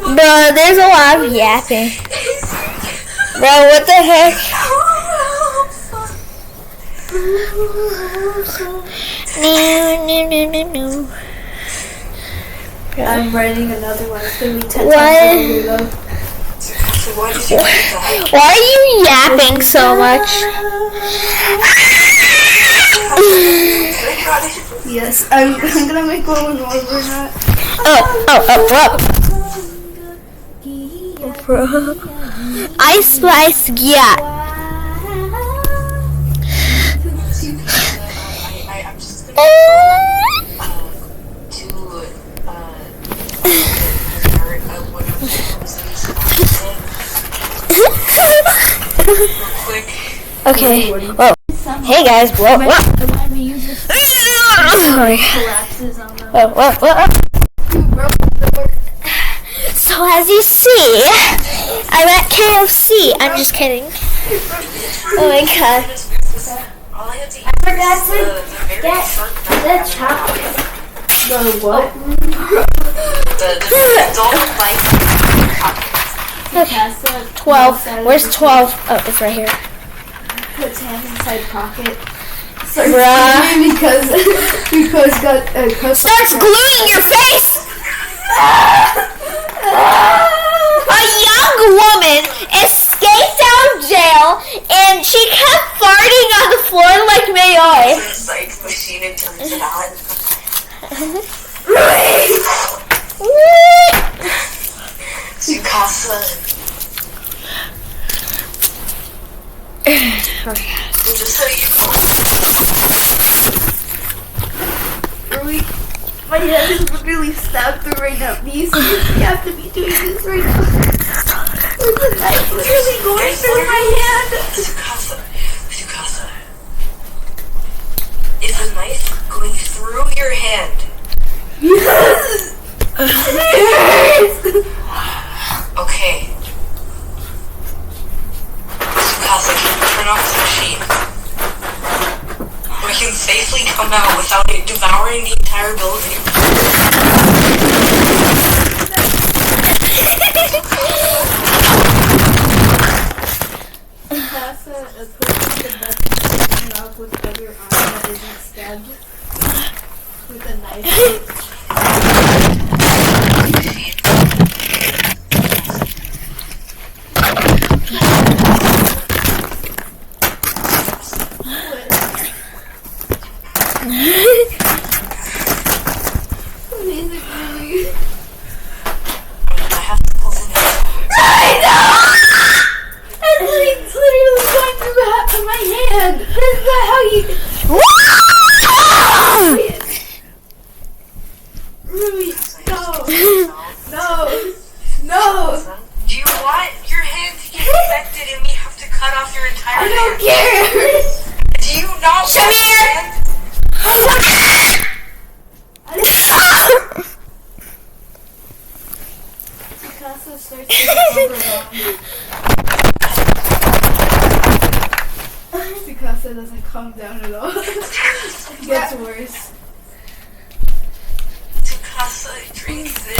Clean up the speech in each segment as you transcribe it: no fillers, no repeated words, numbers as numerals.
Bro, there's a lot of yapping. Bro, what the heck? No. I'm writing another one. It's going to be 10 times longer. Why are you yapping so much? Yes, I'm going to make one with more. We're not. Bro. Ice Spice, yeah. Okay. Whoa. Hey guys. Whoa. So as you see, I'm at KFC. I'm just kidding. Oh my god. I forgot to get the chocolate. The what? Okay. 12. Where's 12? Oh, it's right here. Puts hands inside pocket. Bruh. Because got Starts gluing your face! A young woman escaped out of jail and she kept farting on the floor like Mayoy. It's like machine and turns it on. Sukasa. Just how you My head is literally stabbed through right now. You have to be doing this right now. There's a knife literally going through my hand. Sukasa. Is the knife going through your hand? Yes. Okay. Sukasa, can you turn off the machine? We can safely come out without it devouring the entire building. Sukasa, put the best turn off with your arm that isn't stabbed with a knife. No! Do you want your hand to get infected and we have to cut off your entire hand? I don't care! Do you not want your hand? Picasso starts to overwhelmed. Picasso doesn't calm down at all. It gets worse. Sukasa, drink this.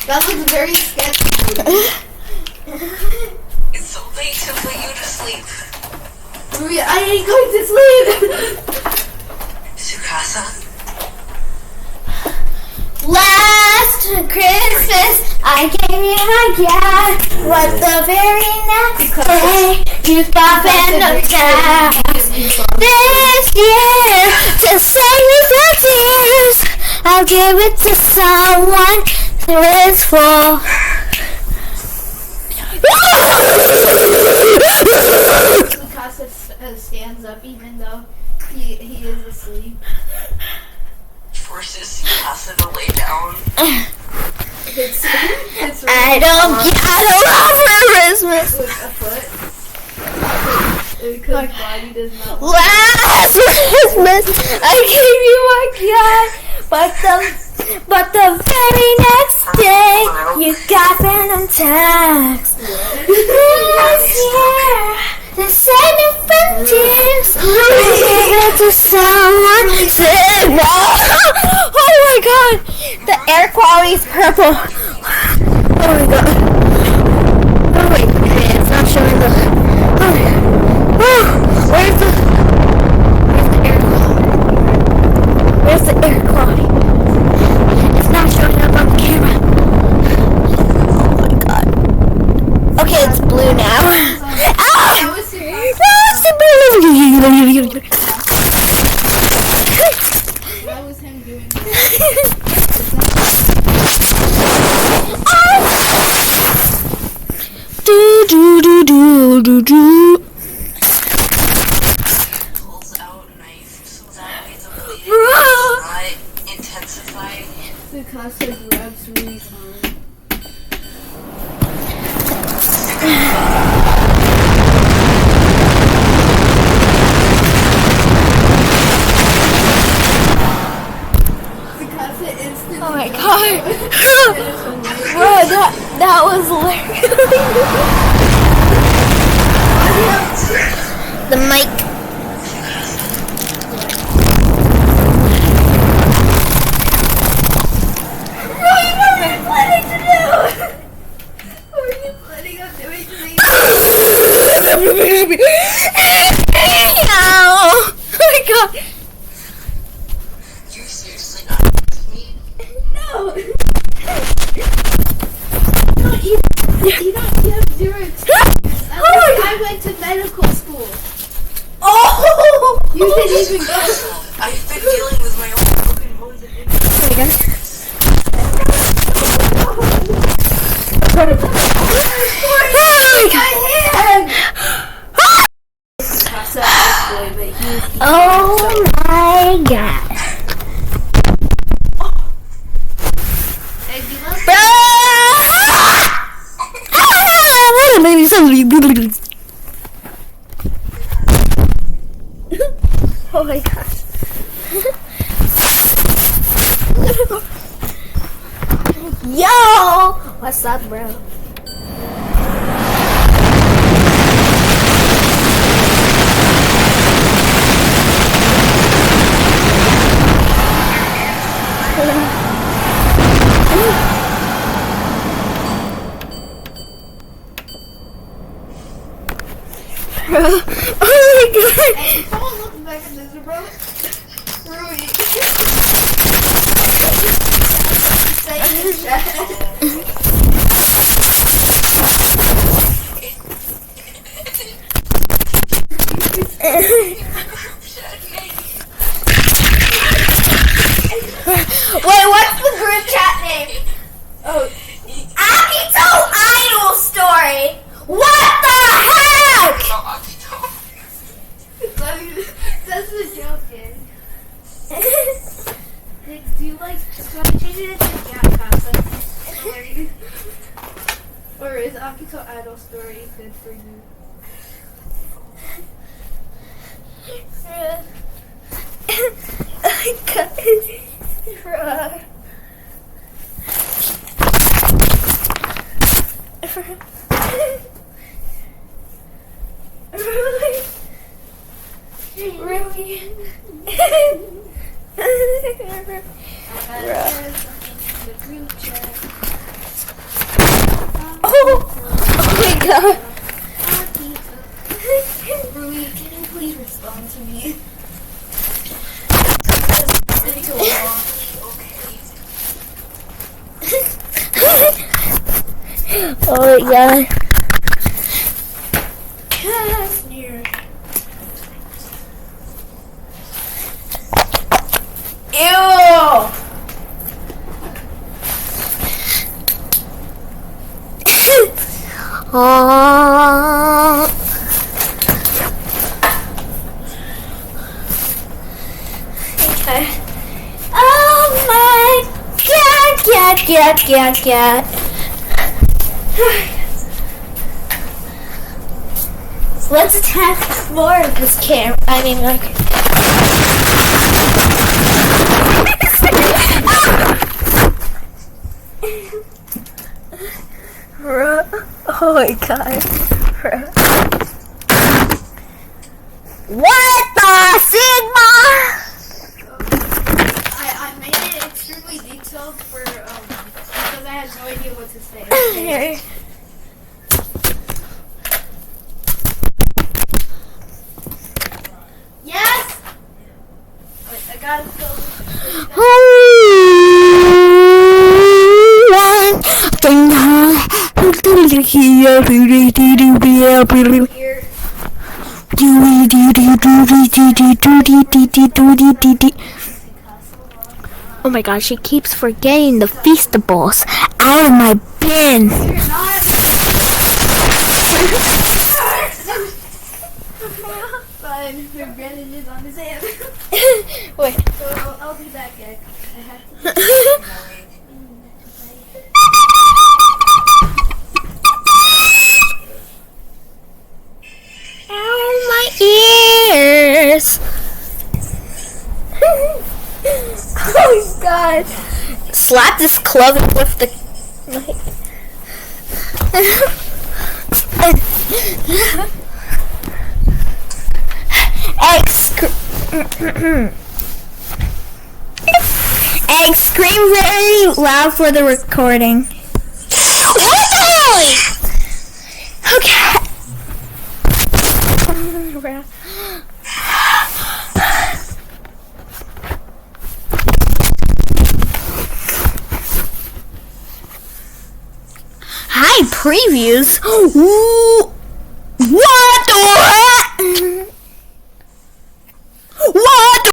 That looks very sketchy. It's so late to put you to sleep. I ain't going to sleep. Sukasa? Last Christmas, I gave you my cat, but the very next day, you got venom attacks. This year, to save me from tears, I'll give it to someone who is full. Picasso stands up even though he is asleep. Forces Sukasa to lay down. It's I don't love Christmas. with a foot. Because body does not. Last Christmas, I gave you my cat, but the very next day, you got venom attacks. This year, to save me to someone signal. Oh my god, the air quality is purple. Oh my god. Oh wait, it's not showing the. Oh my god. Oh, where's the air quality? Where's the air quality? It's not showing up on the camera. Oh my god. Okay, it's blue now. Ah! That was him doing it. Pulls out knife so that way the bleeding does not intensify. The concert grabs really hard. Oh my god. Bro, that was hilarious. The mic. What were you planning to do? What were you planning on doing to me? Oh my god. You seriously not with me? No. No, you have zero experience. I went to medical school. Oh! You didn't even go. I've been dealing with my own broken bones and injuries. Oh my god. Oh my god. Maybe somebody. Oh my gosh. Yo! What's up, bro? Oh my god! Someone look back at this, bro. Rui. Say in the chat. Wait, what's the group chat name? Oh, Akito Idol Story! What the heck? that's the joke, dude. Do you like, so I change it to Gap Casa? Or is Akito Idol Story good for you? I got it. Oh my god. Rui, can you please respond to me? Oh my god. Ew! Oh. Okay. Oh my god. Let's test more of this camera. I mean, like. Oh my god. What gotta go. Oh my gosh, she keeps forgetting the Feastables out of my bin. You're not. Fine, her bandage is on his hand. Wait. So I'll be back, guys. I have to. Ow, my ears. Oh god. Slap this clover with the Egg, scream very loud for the recording. What the hell? Okay. Hi, previews. Ooh. What?